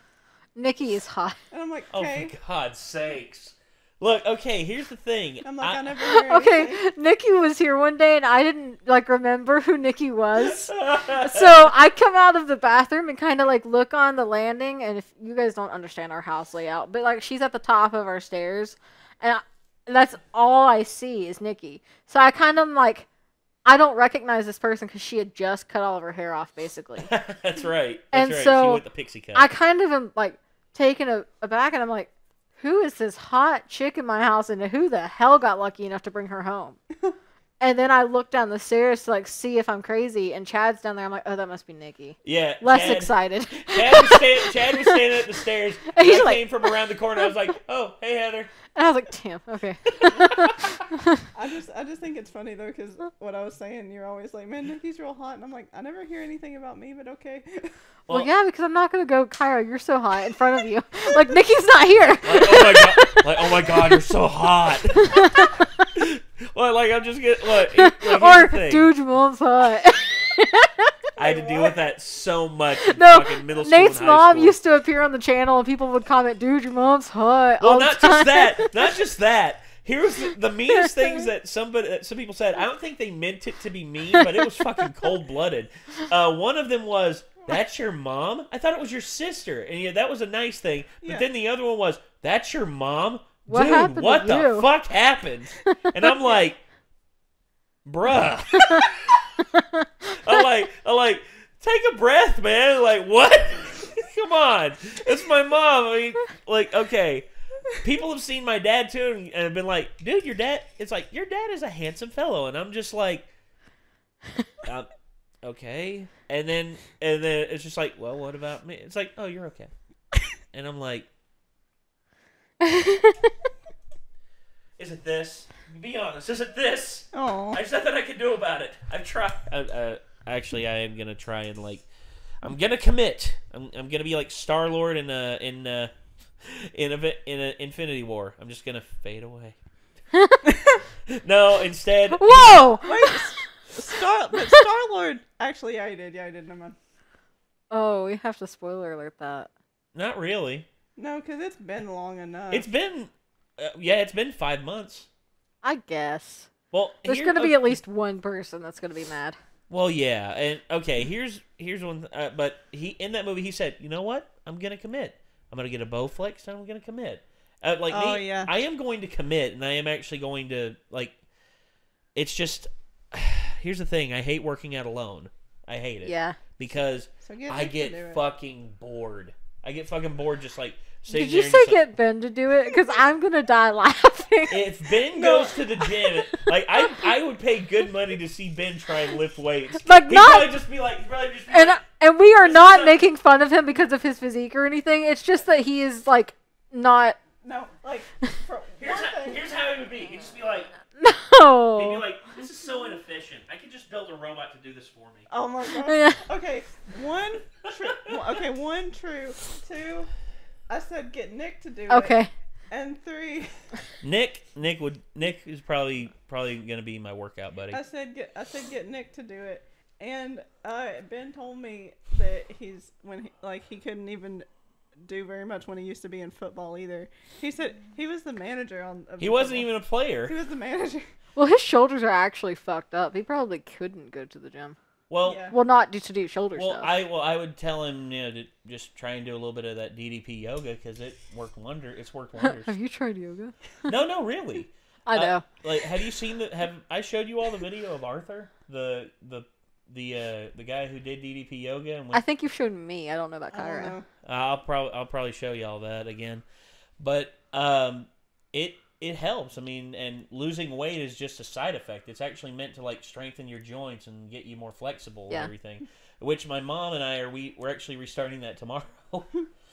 Nikki is hot. and I'm like, Oh, okay. for God's sakes. Look, okay, here's the thing. I'm like, I never hear Okay, anything. Nikki was here one day and I didn't remember who Nikki was. So I come out of the bathroom and kind of look on the landing, and if you guys don't understand our house layout, but she's at the top of our stairs, and that's all I see is Nikki. So I kind of I don't recognize this person because she had just cut all of her hair off, basically. That's right. And That's right. so She went the pixie cut. I kind of am taken aback, and I'm like, who is this hot chick in my house, and who the hell got lucky enough to bring her home? And then I look down the stairs to see if I'm crazy, and Chad's down there. I'm like, oh, that must be Nikki. Yeah. Less excited. Chad was standing at the stairs. And he's I came from around the corner. I was like, oh, hey, Heather. And I was like, damn, okay. I just think it's funny though, because what I was saying, you're always like, man, Nikki's real hot, and I'm like, I never hear anything about me, but okay. Well, yeah, because I'm not gonna go, Kyra, you're so hot in front of you. Nikki's not here. Oh my god, you're so hot. Well, I'm just getting Or, dude, your mom's hot. I had to deal with that so much in No, fucking middle school Nate's and high mom school. used to appear on the channel, and people would comment, dude, your mom's hot. Well, all the not time. just that. Here's the meanest things that some people said. I don't think they meant it to be mean, but it was fucking cold-blooded. One of them was, that's your mom? I thought it was your sister. And that was a nice thing. But then the other one was, that's your mom? What Dude, happened what to the you? fuck happened? And I'm like, bruh. I'm like, take a breath, man. What? Come on. It's my mom. I mean, okay. People have seen my dad too and have been like, dude, your dad, it's like, your dad is a handsome fellow. And I'm just like, okay. And then it's just like, well, what about me? It's like, oh, you're okay. And I'm like, is it this? Be honest, is it this? Oh. There's nothing I can do about it. I've tried. Actually, I am gonna try and I'm gonna commit. I'm gonna be like Star-Lord in an Infinity War. I'm just gonna fade away. No, instead. Whoa! Wait, Star-Lord. Actually, yeah, he did. Never mind. Oh, we have to spoiler alert that. Not really. No, because it's been long enough. It's been yeah, it's been 5 months. I guess. Well, There's going to be at least one person that's going to be mad. Well, yeah, and okay, here's one. But in that movie, he said, "You know what? I'm gonna commit. I'm gonna get a Bowflex, and I'm gonna commit." Yeah. I am going to commit, and I am actually going to like. It's just, here's the thing: I hate working out alone. I hate it. Yeah. Because I get fucking bored. I get fucking bored just like. Did you say get Ben to do it? Because I'm gonna die laughing. If Ben goes to the gym, like I would pay good money to see Ben try and lift weights. Like He'd not, probably just be like, and we are not making fun of him because of his physique or anything. It's just that he is like not. No, like here's how it would be. He'd just be like, no. He'd be like, this is so inefficient. I could just build a robot to do this for me. Oh my god. Yeah. Okay, one true. Two. I said get Nick to do it. Okay. And three. Nick is probably gonna be my workout buddy. I said get Nick to do it, and Ben told me that he couldn't even do very much when he used to be in football either. He said he was the manager on. He wasn't even a player. He was the manager. Well, his shoulders are actually fucked up. He probably couldn't go to the gym. Well, yeah. Well, not to do shoulder stuff. I would tell him, to just try and do a little bit of that DDP yoga because it worked wonders. It's worked wonders. Have you tried yoga? No, really. I know. Have you seen Have I showed you all the video of Arthur, the guy who did DDP yoga? And I think you've shown me. I don't know about Kyra. I don't know. I'll probably show you all that again, but it helps. I mean, and losing weight is just a side effect. It's actually meant to like strengthen your joints and get you more flexible and everything. Which my mom and I we're actually restarting that tomorrow.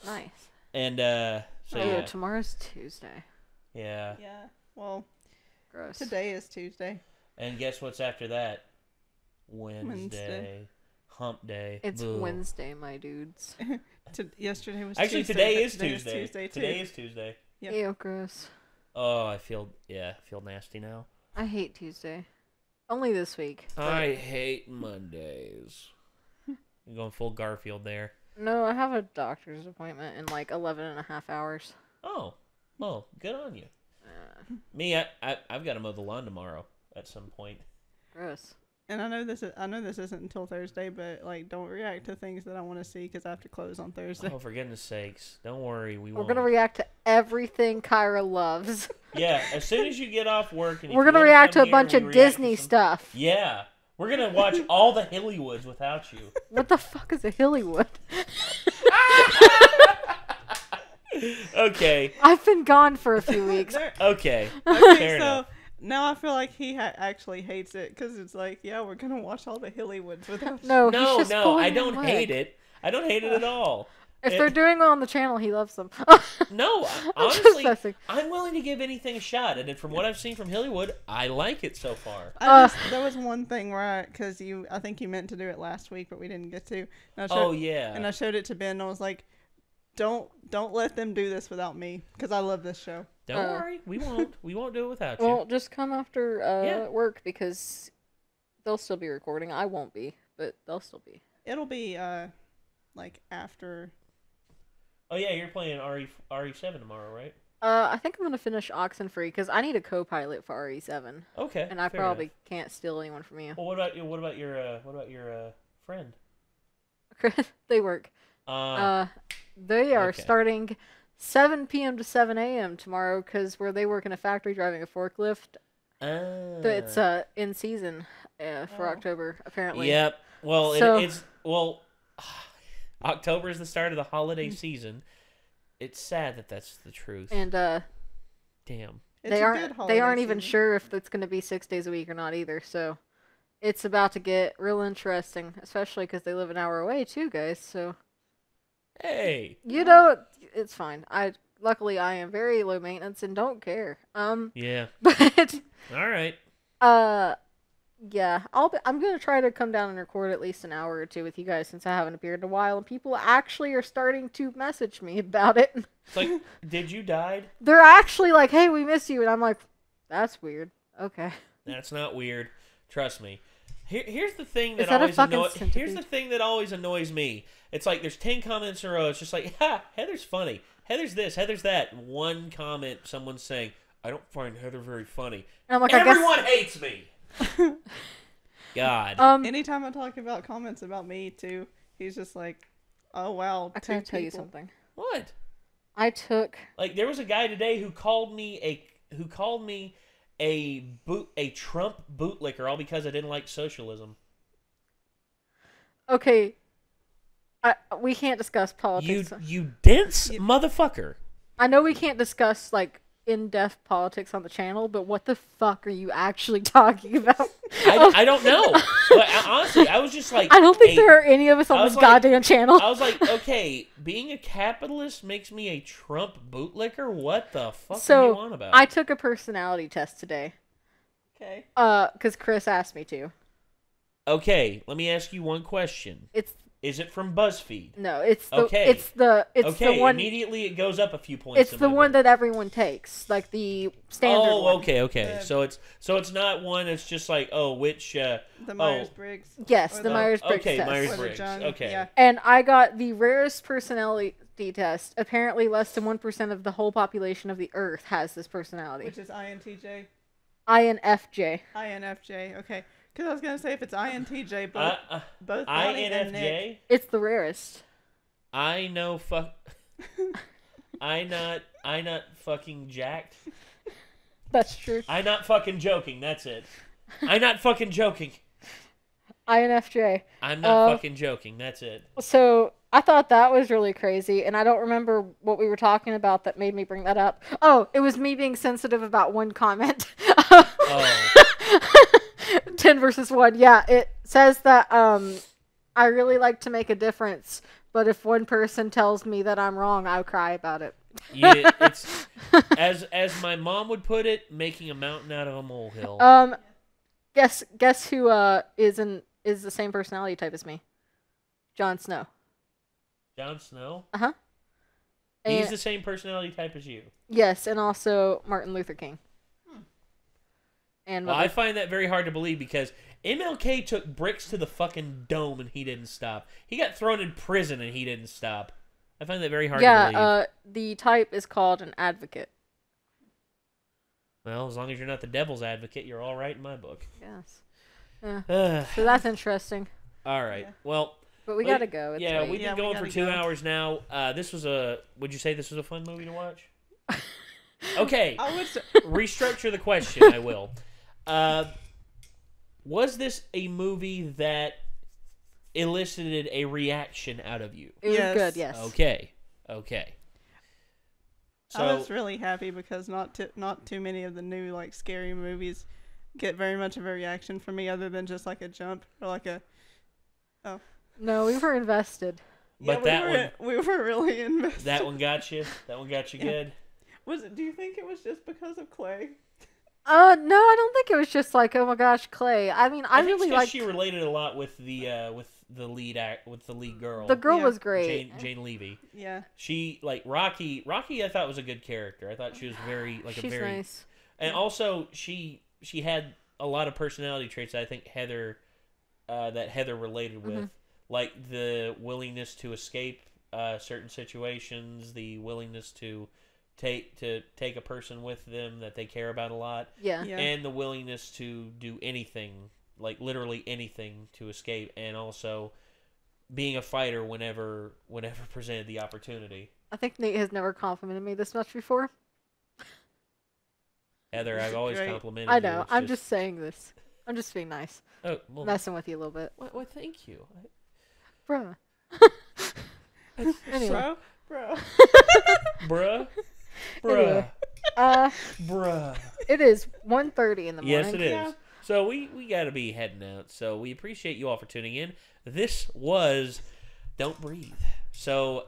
Nice. And tomorrow's Tuesday. Yeah. Yeah. Well, Gross. today is Tuesday. And guess what's after that? Wednesday. Hump day. It's Boo. Wednesday, my dudes. Yesterday was actually Tuesday. today is Today Tuesday. Tuesday too. Today is Tuesday. Yep. Ew, gross. Oh, I feel nasty now. I hate Tuesday. Only this week. I hate Mondays. I'm going full Garfield there. No, I have a doctor's appointment in like 11 and a half hours. Oh, well, good on you. Me, I've got to mow the lawn tomorrow at some point. Gross. And I know this isn't until Thursday, but like, don't react to things that I want to see because I have to close on Thursday. Oh, for goodness sakes! Don't worry, We're gonna react to everything Kyra loves. Yeah, as soon as you get off work, and we're gonna react to a bunch of Disney stuff. Yeah, we're gonna watch all the Hillywoods without you. What the fuck is a Hillywood? Okay. I've been gone for a few weeks. Okay. Okay, Fair enough. Now I feel like he actually hates it because it's like, yeah, we're gonna watch all the Hillywoods without. No, I don't hate it. I don't hate it at all. If they're doing well on the channel, he loves them. No, honestly, I'm willing to give anything a shot, and from what I've seen from Hillywood, I like it so far. There was one thing where I think you meant to do it last week, but we didn't get to. And yeah. I showed it to Ben, and I was like, don't let them do this without me, because I love this show. Don't worry, we won't do it without you. Well, just come after work because they'll still be recording. I won't be, but they'll still be. It'll be like after. Oh yeah, you're playing RE7 tomorrow, right? I think I'm gonna finish Oxenfree because I need a co-pilot for RE7. Okay. And I probably can't steal anyone from you. Well, what about your friend? They work. They are starting 7 p.m. to 7 a.m. tomorrow because where they work in a factory driving a forklift. It's in season for October apparently. Yep. Well, it's October is the start of the holiday season. It's sad that that's the truth. And damn. They aren't even sure if it's going to be 6 days a week or not either. So it's about to get real interesting, especially because they live an hour away too, guys. So hey, it's fine. Luckily I am very low maintenance and don't care. Yeah. But all right. Yeah, I'm gonna try to come down and record at least an hour or two with you guys since I haven't appeared in a while, and people actually are starting to message me about it. It's like, did you die? They're actually like, "Hey, we miss you," and I'm like, "That's weird." Okay. That's not weird. Trust me. Here's the thing that always annoys me. It's like there's 10 comments in a row. It's just like, ha, Heather's funny. Heather's this, Heather's that. One comment, someone's saying, I don't find Heather very funny. And I'm like, Everyone hates me. God. Anytime I talk about comments about me too, he's just like, "Oh wow." I gotta tell you something. What? I took Like there was a guy today who called me a Trump bootlicker all because I didn't like socialism. Okay. We can't discuss politics. You dense motherfucker. I know we can't discuss like in-depth politics on the channel, but what the fuck are you actually talking about? I don't know. Honestly, I was just like... I don't think there are any of us on this goddamn channel. I was like, okay, being a capitalist makes me a Trump bootlicker? What the fuck are you on about? I took a personality test today. Okay. Because Chris asked me to. Okay, let me ask you one question. Is it from BuzzFeed? No, it's the okay. It's the one. Immediately it goes up a few points. It's the one that everyone takes, like the standard one. Okay. So it's not one. It's just like which the Myers-Briggs. Yes, the Myers-Briggs test. Myers-Briggs. Okay. Yeah. And I got the rarest personality test. Apparently, less than 1% of the whole population of the Earth has this personality. Which is INTJ. INFJ. INFJ. Okay. Because I was going to say, if it's INTJ, both Bonnie INFJ? and Nick. It's the rarest. I know I not fucking jacked. That's true. I not fucking joking, that's it. I not fucking joking. INFJ. I'm not fucking joking, that's it. So, I thought that was really crazy, and I don't remember what we were talking about that made me bring that up. Oh, it was me being sensitive about one comment. 10 versus 1. Yeah, it says that I really like to make a difference, but if one person tells me that I'm wrong, I'll cry about it. Yeah, it's as my mom would put it, making a mountain out of a molehill. Guess who is the same personality type as me? Jon Snow. Jon Snow? Uh-huh. He's the same personality type as you. Yes, and also Martin Luther King. And I find that very hard to believe because MLK took bricks to the fucking dome and he didn't stop. He got thrown in prison and he didn't stop. I find that very hard to believe. Yeah, the type is called an advocate. Well, as long as you're not the devil's advocate, you're all right in my book. Yes. Yeah. So that's interesting. All right. Yeah. Well... But we gotta go. It's late. We've been going for 2 hours now. This was would you say this was a fun movie to watch? Okay. Restructure the question, I will. Was this a movie that elicited a reaction out of you? It was good, yes. Okay. So, I was really happy because not too many of the new like scary movies get very much of a reaction from me other than just like a jump or like a No, we were invested. But we were really invested. That one got you. That one got you good. Do you think it was just because of Clay? No, I don't think it was just like, oh my gosh, Clay. I mean, I really like. She related a lot with the lead girl. The girl was great. Jane Levy. Yeah. She like Rocky. I thought was a good character. I thought she was very She's nice. And also she had a lot of personality traits that I think Heather related with, like the willingness to escape certain situations, the willingness to take a person with them that they care about a lot. Yeah. And the willingness to do anything, like literally anything to escape, and also being a fighter whenever presented the opportunity. I think Nate has never complimented me this much before. Heather, I've always complimented you. I know. I'm just saying this. I'm just being nice. Oh, well, messing with you a little bit. Well, thank you. Bruh. Anyway. Bro. Bruh. Anyway, bruh. It is 1:30 in the morning. Yes, it is. Yeah. So we got to be heading out. So we appreciate you all for tuning in. This was Don't Breathe. So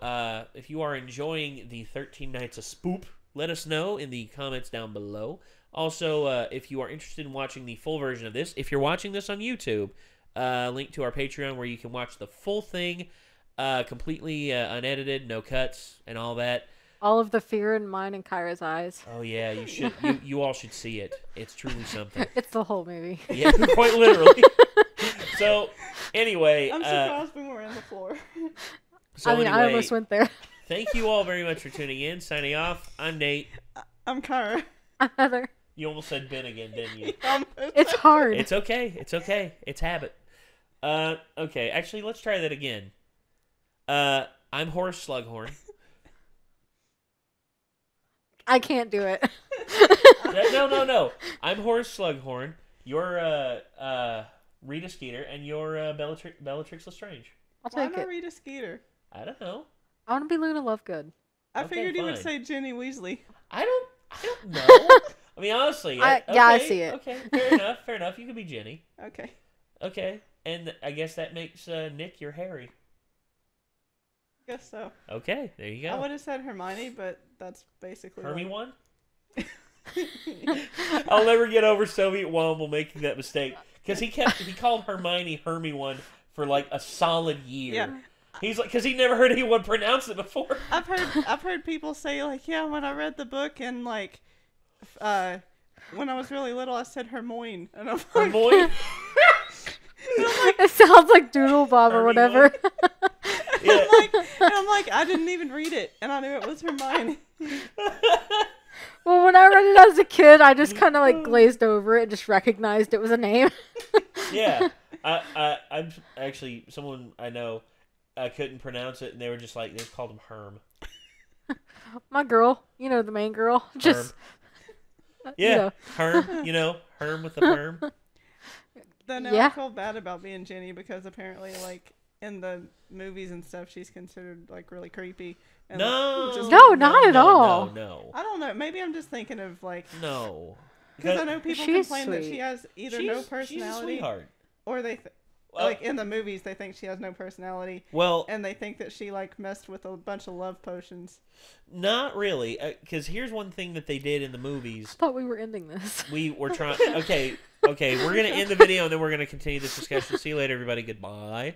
if you are enjoying the 13 Nights of Spoop, let us know in the comments down below. Also, if you are interested in watching the full version of this, if you're watching this on YouTube, link to our Patreon where you can watch the full thing completely unedited, no cuts, and all that. All of the fear in mine and Kyra's eyes. Oh yeah, you should. You all should see it. It's truly something. It's the whole movie. Yeah, quite literally. So, anyway, I'm surprised we were on the floor. So I almost went there. Thank you all very much for tuning in. Signing off. I'm Nate. I'm Kara. I'm Heather. You almost said Ben again, didn't you? It's hard. It's okay. It's okay. It's habit. Okay. Actually, let's try that again. I'm Horace Slughorn. I can't do it. No. I'm Horace Slughorn. You're Rita Skeeter, and you're Bellatrix Lestrange. I'll Why take not it. Rita Skeeter? I don't know. I want to be Luna Lovegood. I Okay, figured you would fine. say Ginny Weasley. I don't know. I mean, honestly. Yeah, I see it. Okay, fair enough. Fair enough. You could be Jenny. Okay. Okay, and I guess that makes Nick your Harry. Guess so. Okay, there you I go. would have said Hermione, but that's basically Hermy like- one. I'll never get over Soviet Womble making that mistake because he called Hermione Hermy one for like a solid year. Yeah. He's like, because he never heard anyone pronounce it before. I've heard people say like, yeah, when I read the book and like, when I was really little, I said Hermione, and I'm like, Hermione. It sounds like Doodle Bob or Hermy whatever. Yeah. I'm like, I didn't even read it, and I knew it was Hermione. Well, when I read it as a kid, I just kind of like glazed over it and just recognized it was a name. Yeah. I'm actually someone I know. I couldn't pronounce it, and they were just like, they just called him Herm. My girl, you know, the main girl. Just Yeah, you know. Herm, you know, Herm with the perm. Then now Yeah. I feel bad about being Ginny because apparently, like, in the movies and stuff, she's considered, like, really creepy. And, No. just- No, not at all. No. I don't know. Maybe I'm just thinking of, like, No. because I know people She's complain that sweet. she has either she's, no she's a personality sweetheart. or they, Well, like, in the movies, they think she has no personality. Well, And they think that she, like, messed with a bunch of love potions. not really, because here's one thing that they did in the movies. I thought we were ending this. We were trying. Okay, we're gonna end the video and then we're gonna continue this discussion. See you later, everybody. Goodbye.